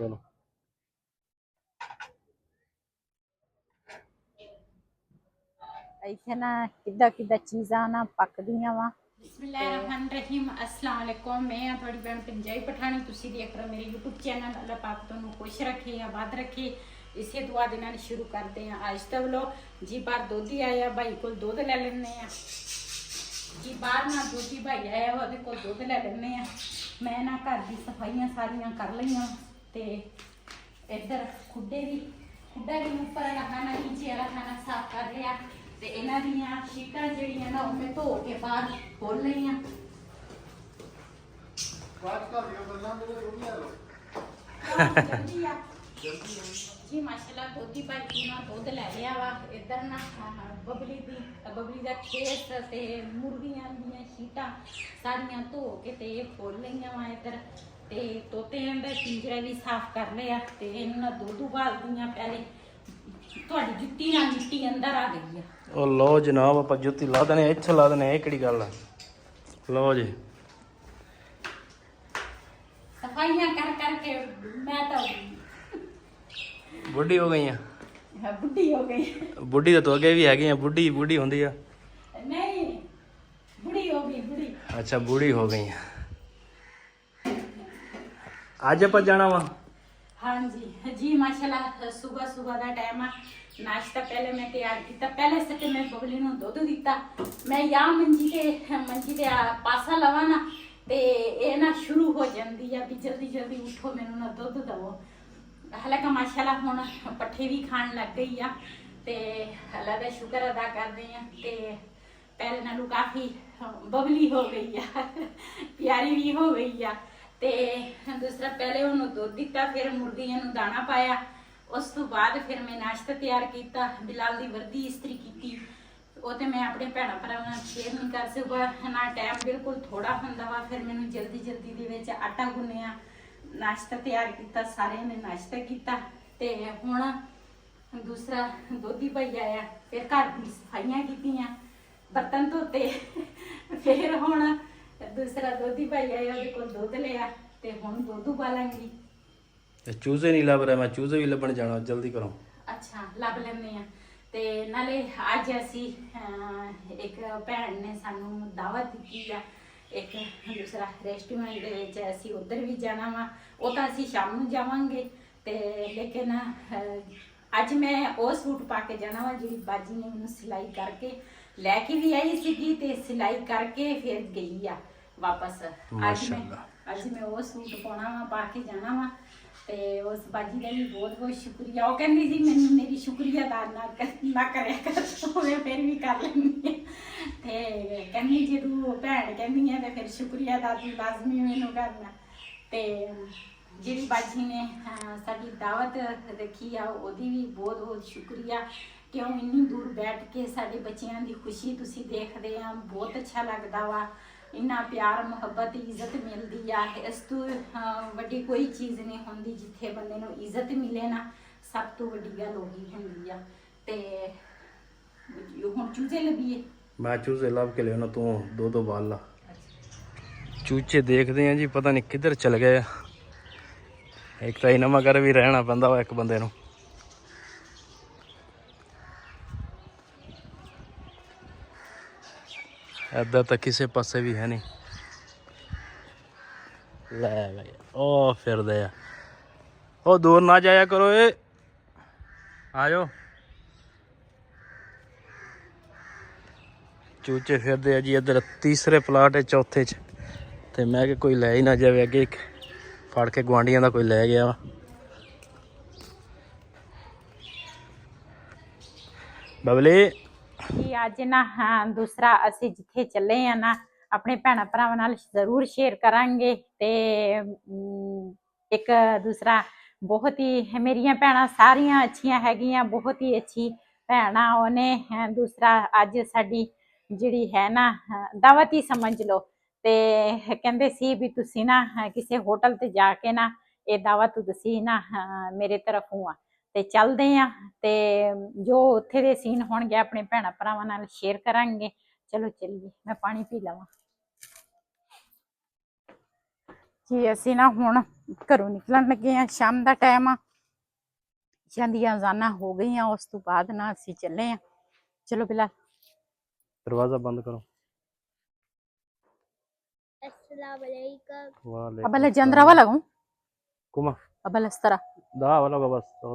चलो ਇੱਥੇ ਨਾ ਕਿੱਦਾਂ ਕਿੱਦਾਂ ਚੀਜ਼ਾਂ ਨਾ ਪੱਕਦੀਆਂ ਵਾ। बिस्मिल्लाहिर्रहमानिर्रहीम अस्सलाम वालेकुम। मैं हाँ थोड़ी भैन पंजाबी पठानी, तुसी देख रहे हो मेरे यूट्यूब चैनल। अल्लाह पाक तुहानू खुश रखे, आबाद रखे। इसे दुआ दे नाल शुरू करते हैं अज दा व्लॉग। जी बाहर दोधी आया, भाई को दुध ले लेने आ जी। बाहर ना दोधी भाई आया वा, ओहदे कोल दुध ले लेने आ। मैं ना घर दी सफाइयां सारियां कर लईआं ते इधर खुड्डे भी उपर वाला खाना नीचे वाला खाना साफ कर लिया ते इन्हां दीयां शीटां जिहड़ियां ना ओह मैं धो के बाहर खोल लईआं। जी माशाल्लाह दोधी भाई को ना दुध ले लिया वा। इधर ना बबली दा खेत ते मुर्गियां दीयां शीटां सारियां धो के ते खोल लईआं वा। इधर ते तोतियां दा पिंजरा भी साफ कर लिया ते इन्हां दुध उबालदियां। पहले तुहाडी जुत्ती नाल मिट्टी अंदर आ गई है। ओ लो जनाब आप जुत्ती ला देने इत्थे ला देने, केड़ी गल है। लो जी सफाइयां कर करके मैं तो बुढ़ी हो गई है। बुढ़ी हो गई। बुढ़ी तो अगे भी हैगी, बुढ़ी बुढ़ी होंदी है। नहीं बुढ़ी हो गई, बुढ़ी। अच्छा बुढ़ी हो गई है। आज आप जाना वा। हाँ जी जी माशाल्लाह सुबह सुबह का टाइम है। नाश्ता पहले मैं तैयार किया। पहले से तो मैं बबली नूं दुध दिता। मैं या मंजी ते पासा लवा ना ते ये ना शुरू हो जाती है भी जल्दी जल्दी उठो मैनू ना दुध दवो। हालांकि माशाल्लाह हुण पट्ठे भी खाण लग गई आ ते अल्लाह दा शुक्र अदा करदे आ ते पहले नालों काफ़ी बबली हो गई है, प्यारी भी हो गई है। ते दूसरा पहले उन्होंने दुध दिता, फिर मुर्गियां नूं दाना पाया। उस तो बाद फिर मैं नाश्ता तैयार किया। बिलाल की वर्दी इस्त्री की, वो तो मैं अपने भैन भरावां नाल शेयर नहीं कर सकता ना, टाइम बिल्कुल थोड़ा हुंदा वा। फिर मैंने जल्दी जल्दी दे विच आटा गुन्निया, नाश्ता तैयार किया, सारे ने नाश्ता किया ते हुण दूसरा दोधी भाई आया। फिर घर की सफाइयां कीतियां, बर्तन धोते। फिर हुण दूसरा दोधी भाई आया, उहदे कोल दुध लिया ते हुण दुध उबालांगी। चूजे नहीं लभ रहे, मैं चूजे भी लभण जाना, जल्दी करो। अच्छा लब लेने आ ते नाले अज असी एक भैन ने सानू दावत दी है एक दूसरा रेस्टोरेंट दे विच, असी उधर भी जाना वा। वो तो असी शाम नूं जावांगे ते लेकिन अज मैं वो सूट पा के जाना वा जिहड़ी बाजी ने मैनूं सिलाई करके लैके भी आई सीगी ते सिलाई करके फिर गई आ वापस। अज मैं वो सूट पाउणा वा, पा के जाना वा ते उस बाजी का भी बहुत बहुत शुक्रिया। वो कहती थी मैंने मेरी शुक्रिया अदा ना करे कर, मैं फिर भी कर लैंदी ते कहनी जे तू भैन कहनी है तो फिर शुक्रिया अदा तू लाजमी मैनू करना। ते जिहड़ी बाजी ने साडी दावत रखी आ ओहदी भी बहुत बहुत शुक्रिया। क्यों इन्नी दूर बैठ के साडे बच्चियां दी खुशी तुसी देखदे आ, बहुत अच्छा लगदा वा। इन्ना प्यार मुहब्बत इज्जत मिलती है। इस तो वड्डी कोई चीज़ नहीं होंदी जिथे बंदे नूं इज्जत मिले ना, सब तो वड्डी गल ओही हुंदी आ। ते हुण चूजे लभीए, मैं चूजे लभ के लिया, तू दो बाल ला। चूचे देखते हैं जी, पता नहीं किधर चल गए। एक तो इन्हां घर भी रहना पैंदा वा एक बंदे नूं। इधर तो किसी पासे भी है नहीं। ले भाई ओ फिर दे ओ दूर ना जाया करो, ए आ जाओ। चूचे फिरदे जी इधर तीसरे प्लाट है, चौथे च ते मैं कि कोई लै ही ना जाए, अगे फड़ के गुआंढियां दा कोई लै गया वा। बबली जी अज ना दूसरा असी जिथे चले हैं ना अपने भैन भरावां नाल जरूर शेयर करांगे। ते एक दूसरा बहुत ही मेरिया भैणां सारियां अच्छियां हैगियां, बहुत ही अच्छी भैन आ। उन्हें दूसरा अज साडी जिहड़ी है ना दावत ही समझ लो। ते कहंदे सी भी तुसी ना किसी होटल ते जाके ना ये दावत तुसी ना मेरे तरफों आ ते चलदे आ ते जो उत्थे दे सीन होणगे अपने भैन भरावां नाल शेयर करांगे। चलो चलिए मैं पानी पी लवां। ਜੀ ਅਸੀਂ ਨਾ ਹੁਣ ਘਰੋਂ ਨਿਕਲਣ ਲੱਗੇ ਆ, ਸ਼ਾਮ ਦਾ ਟਾਈਮ ਆ, ਇਸ਼ਾਂ ਦੀਆਂ ਅਜ਼ਾਨਾਂ ਹੋ ਗਈਆਂ। ਉਸ ਤੋਂ ਬਾਅਦ ਨਾ ਅਸੀਂ ਚੱਲੇ ਆ। ਚਲੋ ਬਿਲਾਲ। दरवाजा बंद करो। अबल जंद्रा वाला हूँ कुमा अबल इस तरह दा वाला का बस तो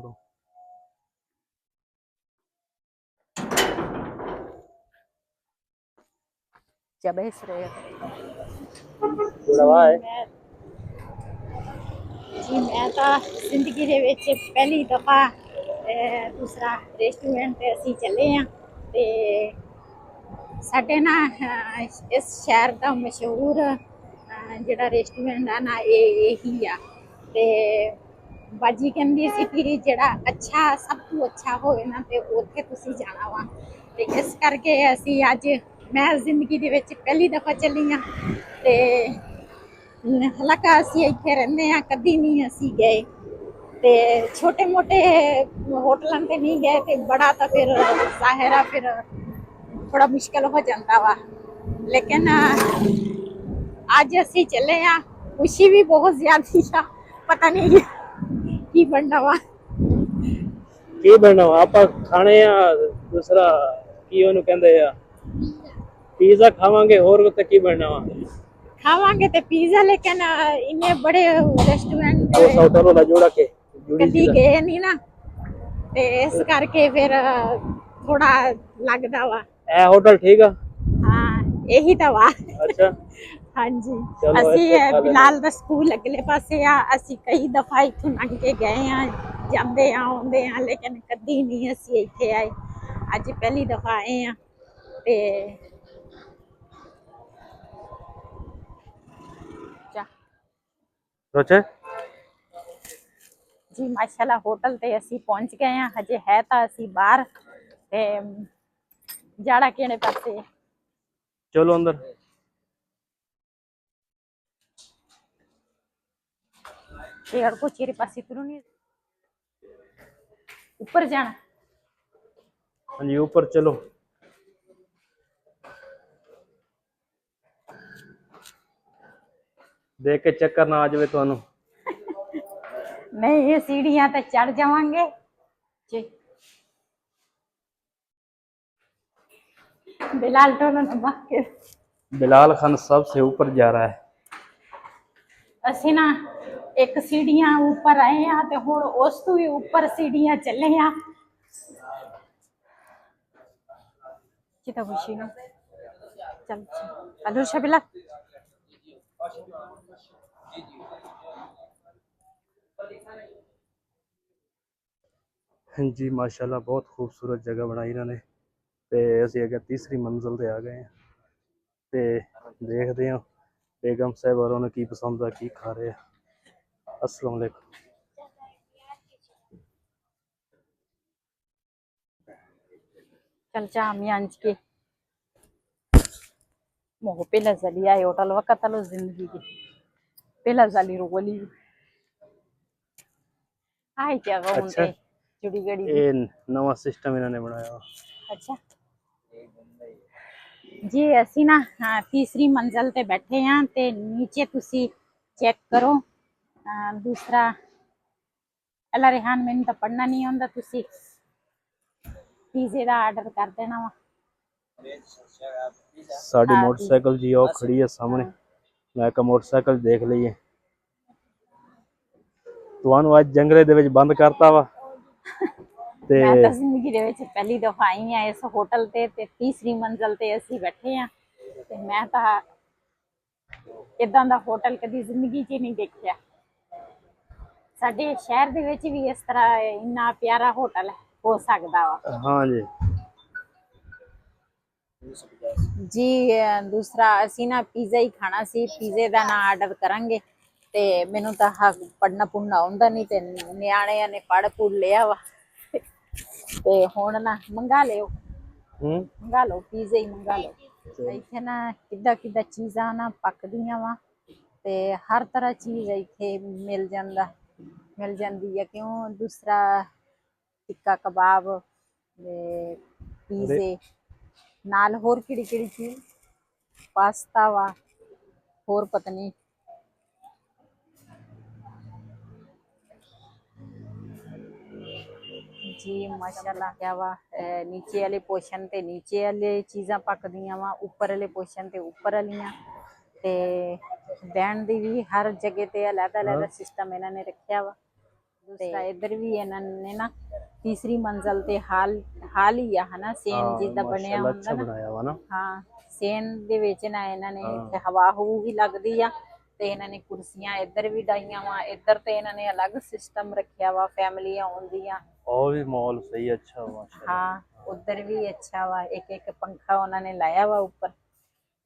जब इस रहे जुड़वा है जी। मैं तो जिंदगी ਦੇ ਵਿੱਚ ਪਹਿਲੀ ਦਫਾ ਦੂਸਰਾ ਰੈਸਟੋਰੈਂਟ ਤੇ ਅਸੀਂ ਚੱਲੇ ਆ ਤੇ ਸਾਡੇ ਨਾ ਇਸ ਸ਼ਹਿਰ ਦਾ ਮਸ਼ਹੂਰ ਜਿਹੜਾ ਰੈਸਟੋਰੈਂਟ ਆ ਨਾ ਇਹੀ ਆ। ਤੇ ਬਾਜੀ ਕਹਿੰਦੀ ਸੀ ਕਿ ਜਿਹੜਾ ਅੱਛਾ ਸਭ ਤੋਂ ਅੱਛਾ ਹੋਵੇ ਨਾ ਤੇ ਉੱਥੇ ਤੁਸੀਂ ਜਾਣਾ ਵਾ। ਤੇ ਇਸ ਕਰਕੇ ਅਸੀਂ ਅੱਜ ਮੈਂ ਜ਼ਿੰਦਗੀ ਦੇ ਵਿੱਚ ਪਹਿਲੀ ਦਫਾ ਚੱਲੀ ਆ ਤੇ ਹਾਲਾਂਕਿ ਅਸੀਂ ਇੱਥੇ ਰਹਿੰਦੇ ਆ, ਕਦੀ ਨਹੀਂ ਅਸੀਂ ਗਏ ਤੇ ਛੋਟੇ ਮੋਟੇ ਹੋਟਲਾਂ ਤੇ ਨਹੀਂ ਗਏ ਤੇ ਬੜਾ ਤਾਂ ਫਿਰ ਜ਼ਾਹਿਰ ਆ ਫਿਰ ਥੋੜਾ ਮੁਸ਼ਕਲ ਹੋ ਜਾਂਦਾ ਵਾ। ਲੇਕਿਨ ਅੱਜ ਅਸੀਂ ਚੱਲੇ ਆ, ਖੁਸ਼ੀ ਵੀ ਬਹੁਤ ਜ਼ਿਆਦੀ ਆ। ਪਤਾ ਨਹੀਂ ਕੀ ਬਣਨਾ ਵਾ ਕੀ ਬਣਨਾ ਆਪਾਂ ਖਾਣੇ ਆ ਦੂਸਰਾ ਕੀ ਉਹਨੂੰ ਕਹਿੰਦੇ ਆ ਪੀਜ਼ਾ ਖਾਵਾਂਗੇ ਹੋਰ ਤੇ ਕੀ ਬਣਨਾ ਵਾ ਖਾਵਾਂਗੇ ਤੇ ਪੀਜ਼ਾ। ਲੇਕਿਨ ਇੰਨੇ ਬੜੇ ਰੈਸਟੋਰੈਂਟ ਉਹ ਹੋਟਲ ਵਾਲਾ ਜੋੜਾ ਕੇ ਕਦੀ ਗਏ ਨਹੀਂ ਨਾ ਤੇ ਇਸ ਕਰਕੇ ਫਿਰ ਥੋੜਾ ਲੱਗਦਾ ਵਾ। ਇਹ ਹੋਟਲ ਠੀਕ ਆ ਹਾਂ ਇਹੀ ਤਾਂ ਵਾ। ਅੱਛਾ ਹਾਂਜੀ ਅਸੀਂ ਬਿਲਾਲ ਦਾ ਸਕੂਲ ਅਗਲੇ ਪਾਸੇ ਆ। ਅਸੀਂ ਕਈ ਦਫਾ ਇੱਥੋਂ ਲੰਘ ਕੇ ਗਏ ਆ, ਜਾਂਦੇ ਆ ਆਉਂਦੇ ਆ, ਲੇਕਿਨ ਕਦੀ ਨਹੀਂ ਅਸੀਂ ਇੱਥੇ ਆਏ। ਅੱਜ ਪਹਿਲੀ ਦਫਾ ਆਏ ਆ ਤੇ ਸੋਚੇ ਜੀ ਮਾਸ਼ਾਅੱਲਾ ਹੋਟਲ ਤੇ ਅਸੀਂ ਪਹੁੰਚ ਗਏ ਆ। ਹਜੇ ਹੈ ਤਾਂ ਅਸੀਂ ਬਾਹਰ ਤੇ ਜਾੜਾ ਕਿਹੜੇ ਪਾਸੇ ਚਲੋ ਅੰਦਰ पेड़ को चेरे पास इतरू नहीं ऊपर जाना। हाँ जी ऊपर चलो देख के चक्कर ना आ जाए ਤੁਹਾਨੂੰ नहीं ये सीढ़ियां तो चढ़ जावांगे जी। बिलाल टोलो नबा के बिलाल खान सबसे ऊपर जा रहा है। ਅਸੀਂ ਨਾ ਇੱਕ सीढ़ियां ऊपर आए हैं ਤੇ ਹੁਣ ਉਸ ਤੋਂ ਵੀ ਉੱਪਰ सीढ़ियां ਚੱਲੇ ਆ। ਕਿਤਾ ਖੁਸ਼ੀ ਨਾ ਚੱਲ ਅਲੂ ਸ਼ਬਿਲਾ जी माशाल्लाह बहुत खूबसूरत जगह बनाई इन्होंने ते ਅਸੀਂ अगे तीसरी मंजिल ਤੇ ਆ ਗਏ ਹਾਂ ਤੇ ਦੇਖਦੇ ਹਾਂ बेगम साहब और उन्हें की पसंद है की खा रहे हैं। अस्सलाम वालेकुम। चल चामी अंज के मोह पहला जली आए होटल वक्त लो जिंदगी की पहला जली रोली आई क्या अच्छा जुड़ी गड़ी ये नवा सिस्टम इन्होंने बनाया। अच्छा जी ਅਸੀਂ ਨਾ ਤੀਸਰੀ ਮੰਜ਼ਲ ਤੇ ਬੈਠੇ ਆਂ ਤੇ ਨੀਚੇ ਤੁਸੀਂ ਚੈੱਕ ਕਰੋ। ਦੂਸਰਾ ਅੱਲਾ ਰਹਿਮਾਨ ਮੈਨੂੰ ਤਾਂ ਪੜਨਾ ਨਹੀਂ ਆਉਂਦਾ, ਤੁਸੀਂ ਪੀਜ਼ੇ ਦਾ ਆਰਡਰ ਕਰ ਦੇਣਾ ਵਾ। ਸਾਡੀ ਮੋਟਰਸਾਈਕਲ ਜੀ ਉਹ ਖੜੀ ਹੈ ਸਾਹਮਣੇ, ਮੈਂ ਕਿਹਾ ਮੋਟਰਸਾਈਕਲ ਦੇਖ ਲਈਏ। ਤੁਹਾਨੂੰ ਅੱਜ ਜੰਗਲੇ ਦੇ ਵਿੱਚ ਬੰਦ ਕਰਤਾ ਵਾ ਤੇ ਮੈਂ ਤਾਂ ਜ਼ਿੰਦਗੀ ਦੇ ਵਿੱਚ ਪਹਿਲੀ ਦਫਾ ਆਈ ਆ ਇਸ ਹੋਟਲ ਤੇ ਤੀਸਰੀ ਮੰਜ਼ਲ ਤੇ ਅਸੀਂ ਬੈਠੇ ਆ ਤੇ ਮੈਂ ਤਾਂ ਇਦਾਂ ਦਾ ਹੋਟਲ ਕਦੀ ਜ਼ਿੰਦਗੀ 'ਚ ਨਹੀਂ ਦੇਖਿਆ। ਸਾਡੇ ਸ਼ਹਿਰ ਦੇ ਵਿੱਚ ਵੀ ਇਸ ਤਰ੍ਹਾਂ ਇੰਨਾ ਪਿਆਰਾ ਹੋਟਲ ਹੋ ਸਕਦਾ ਵਾ। ਹਾਂ ਜੀ ਜੀ ਦੂਸਰਾ ਅਸੀਂ ਨਾ ਪੀਜ਼ਾ ਹੀ ਖਾਣਾ ਸੀ, ਪੀਜ਼ੇ ਦਾ ਨਾ ਆਰਡਰ ਕਰਾਂਗੇ ਤੇ ਮੈਨੂੰ ਤਾਂ ਪੜਨਾ ਪੁੜਨਾ ਆਉਂਦਾ ਨਹੀਂ ਤੇ ਨਿਆਣਿਆਂ ਨੇ ਪੜ ਪੁੜ ਲਿਆ ਵਾ ਤੇ ਹੁਣ ਨਾ ਮੰਗਾ ਲਿਓ ਮੰਗਾ ਲਓ ਪੀਜ਼ਾ ਹੀ ਮੰਗਾ ਲਓ। ਇੱਥੇ ਨਾ ਕਿੱਦਾਂ ਕਿੱਦਾਂ ਚੀਜ਼ਾਂ ਨਾ ਪੱਕਦੀਆਂ ਵਾ ਤੇ ਹਰ ਤਰ੍ਹਾਂ ਚੀਜ਼ ਇੱਥੇ ਮਿਲ ਜਾਂਦੀ ਹੈ। ਕਿਉਂ ਦੂਸਰਾ ਟਿੱਕਾ ਕਬਾਬ ਤੇ ਪੀਜ਼ੇ ਨਾਲ ਹੋਰ ਕਿਹੜੀ ਕਿਹੜੀ ਚੀਜ਼ ਪਾਸਤਾ ਵਾ ਹੋਰ ਪਤਾ ਨਹੀਂ ਜੀ ਮਾਸ਼ਾਅੱਲਾ ਕਿਆ ਵਾ ਨੀਚੇ ਵਾਲੇ ਪੋਸ਼ਨ ਤੇ ਨੀਚੇ ਵਾਲੇ ਚੀਜ਼ਾਂ ਪੱਕਦੀਆਂ ਵਾ, ਉੱਪਰ ਵਾਲੇ ਪੋਸ਼ਨ ਤੇ ਉੱਪਰ ਵਾਲੀਆਂ। ਤੇ ਬਹਿਣ ਦੀ ਵੀ ਹਰ ਜਗ੍ਹਾ ਤੇ ਅਲੱਗ-ਅਲੱਗ ਸਿਸਟਮ ਇਹਨਾਂ ਨੇ ਰੱਖਿਆ ਵਾ। ਦੂਸਰਾ ਇੱਧਰ ਵੀ ਇਹਨਾਂ ਨੇ ਨਾ ਤੀਸਰੀ ਮੰਜ਼ਲ ਤੇ ਹਾਲ ਹੀ ਆ ਹਨਾ, ਸੇਨ ਜਿੱਦਾਂ ਬਣਿਆ ਮਾਸ਼ਾਅੱਲਾ ਹੁੰਦਾ ਅੱਛਾ ਨਾ। ਬਣਾਇਆ ਵਾ ਨਾ। ਹਾਂ, ਸੇਨ ਦੇ ਵਿੱਚ ਨਾ ਇਹਨਾਂ ਨੇ ਇੱਥੇ ਹਵਾ ਹੂ ਵੀ ਲੱਗਦੀ ਆ। ਤੇ ਇਹਨਾਂ ਨੇ ਕੁਰਸੀਆਂ ਇੱਧਰ ਵੀ ਡਾਈਆਂ ਵਾ, ਇੱਧਰ ਤੇ ਇਹਨਾਂ ਨੇ ਅਲੱਗ ਸਿਸਟਮ ਰੱਖਿਆ ਵਾ ਫੈਮਲੀਆਂ ਆਉਂਦੀਆਂ। ਉਹ ਵੀ ਮਾਹੌਲ ਸਹੀ ਅੱਛਾ ਵਾ ਮਾਸ਼ਾਅੱਲਾ। ਹਾਂ, ਉਧਰ ਵੀ ਅੱਛਾ ਵਾ। ਇੱਕ ਇੱਕ ਪੰਖਾ ਉਹਨਾਂ ਨੇ ਲਾਇਆ ਵਾ ਉੱਪਰ।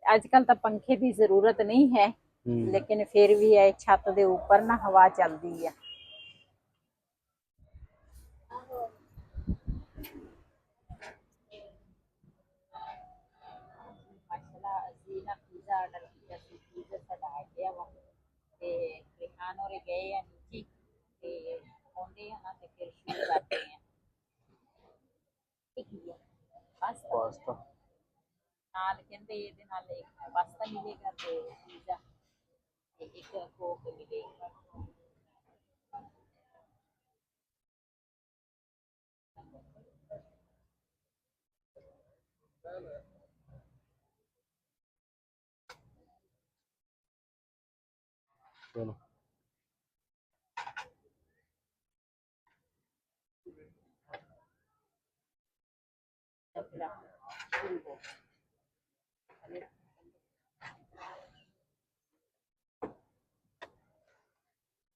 ਅੱਜ ਕੱਲ ਤਾਂ ਪੰਖੇ ਦੀ ਜ਼ਰੂਰਤ ਨਹੀਂ ਹੈ, ਲੇਕਿਨ ਫਿਰ ਵੀ ਇਹ ਛੱਤ ਦੇ ਉੱਪਰ ਨਾ ਹਵਾ ਚੱਲਦੀ ਆ। ਮਾਸ਼ਾਅੱਲਾ ਅਸੀਂ ਨਾ ਪੀਜ਼ਾ ਆਰਡਰ ਕੀਤਾ ਸੀ, ਪੀਜ਼ਾ ਸਾਡਾ ਆ ਗਿਆ ਵਾ। ਤੇ ਰਿਹਾਨ ਹੋਰੇ ਗਏ ਆ ਨੀਚੇ ਤੇ ਆਉਂਦੇ ਆ ਨਾ ਤੇ ਫਿਰ ਸ਼ੁਰੂ ਕਰਦੇ ਆ। ਠੀਕ ਹੈ, ਪਾਸਤਾ ਨਾਲ ਕਹਿੰਦੇ ਇਹਦੇ ਨਾਲ ਇੱਕ ਪਾਸਤਾ ਮਿਲੇਗਾ ਤੇ ਪੀਜ਼ਾ ਤੇ ਇੱਕ ਕੋਕ ਮਿਲੇਗਾ। ਚਲੋ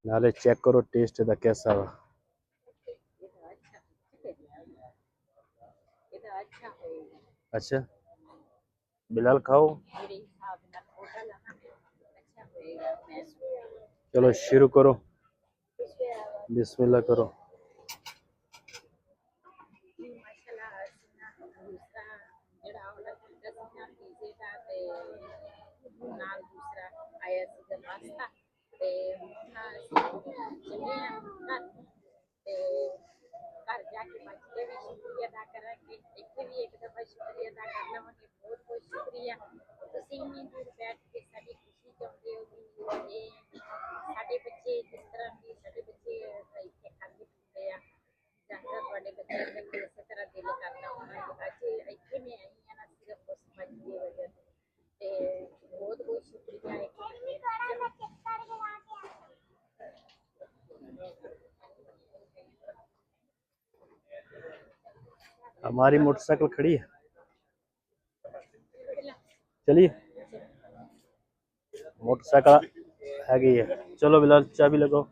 नाले चेक करो टेस्ट दा कैसा वा। अच्छा बिलाल खाओ। चलो शुरू करो, बिस्मिल्लाह करो। ਨਾਲ ਦੂਸਰਾ ਆਇਆ ਸੀਗਾ ਪਾਸਤਾ ਤੇ ਚੱਲੇ ਆ ਘਰ ਤੇ ਘਰ ਜਾ ਕੇ ਬੱਚੇ ਵੀ ਸ਼ੁਕਰੀਆ ਅਦਾ ਕਰਾਂਗੇ। ਇੱਥੇ ਵੀ ਇੱਕ ਦਫਾ ਸ਼ੁਕਰੀਆ ਅਦਾ ਕਰ ਲਵਾਂਗੇ। ਬਹੁਤ ਬਹੁਤ ਸ਼ੁਕਰੀਆ। ਤੁਸੀਂ ਇੰਨੀ ਦੂਰ ਬੈਠ ਕੇ ਸਾਡੀ ਖੁਸ਼ੀ ਚਾਹੁੰਦੇ ਹੋ ਕਿ ਇਹ ਸਾਡੇ ਬੱਚੇ ਜਿਸ ਤਰ੍ਹਾਂ ਵੀ ਸਾਡੇ ਬੱਚੇ ਇੱਥੇ ਖਾਂਦੇ ਪੀਂਦੇ ਆ, ਜਾਂਦਾ ਤੁਹਾਡੇ ਬੱਚਿਆਂ ਦਾ ਵੀ ਇਸੇ ਤਰ੍ਹਾਂ ਦਿਲ ਕਰਦਾ ਹੋਣਾ। ਅੱਜ ਇੱਥੇ ਮੈਂ ਆਈ ਹਾਂ ਨਾ ਸਿਰਫ ਉਸ ਮੱਝ ਦੀ ਵਜ੍ਹਾ ਤੇ बहुत बहुत शुक्रिया। हमारी मोटरसाइकिल खड़ी है, चलिए मोटरसाइकिल है गई है। चलो बिलाल चाबी लगाओ।